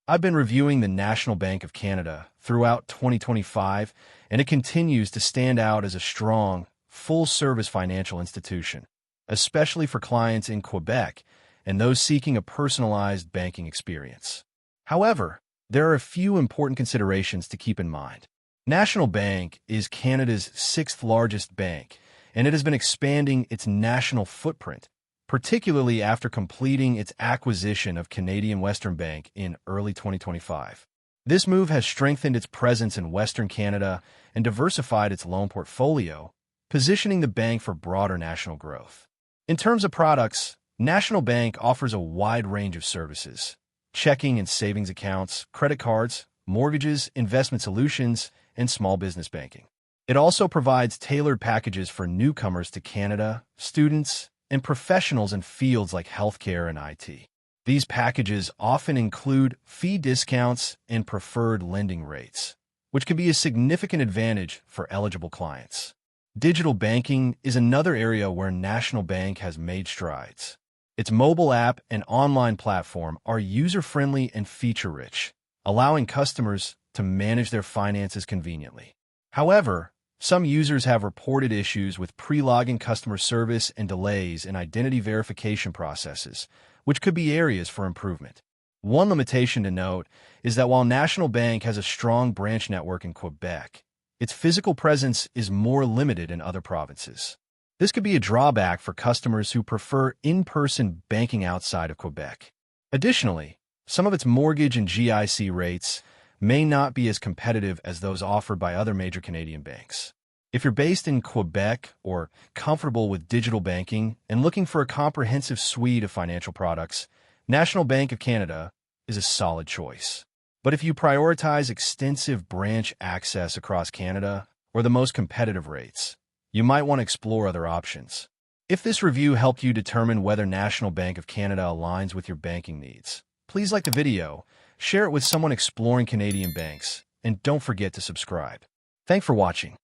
I've been reviewing the National Bank of Canada throughout 2025, and it continues to stand out as a strong, full-service financial institution, especially for clients in Quebec and those seeking a personalized banking experience. However, there are a few important considerations to keep in mind. National Bank is Canada's sixth-largest bank, and it has been expanding its national footprint, particularly after completing its acquisition of Canadian Western Bank in early 2025. This move has strengthened its presence in Western Canada and diversified its loan portfolio, positioning the bank for broader national growth. In terms of products, National Bank offers a wide range of services: checking and savings accounts, credit cards, mortgages, investment solutions, and small business banking. It also provides tailored packages for newcomers to Canada, students, and professionals in fields like healthcare and IT. These packages often include fee discounts and preferred lending rates, which can be a significant advantage for eligible clients. Digital banking is another area where National Bank has made strides. Its mobile app and online platform are user-friendly and feature-rich, allowing customers to manage their finances conveniently. However, some users have reported issues with pre-login customer service and delays in identity verification processes, which could be areas for improvement. One limitation to note is that while National Bank has a strong branch network in Quebec, its physical presence is more limited in other provinces. This could be a drawback for customers who prefer in-person banking outside of Quebec. Additionally, some of its mortgage and GIC rates may not be as competitive as those offered by other major Canadian banks. If you're based in Quebec or comfortable with digital banking and looking for a comprehensive suite of financial products, National Bank of Canada is a solid choice. But if you prioritize extensive branch access across Canada or the most competitive rates, you might want to explore other options. If this review helped you determine whether National Bank of Canada aligns with your banking needs, please like the video, share it with someone exploring Canadian banks, and don't forget to subscribe. Thanks for watching.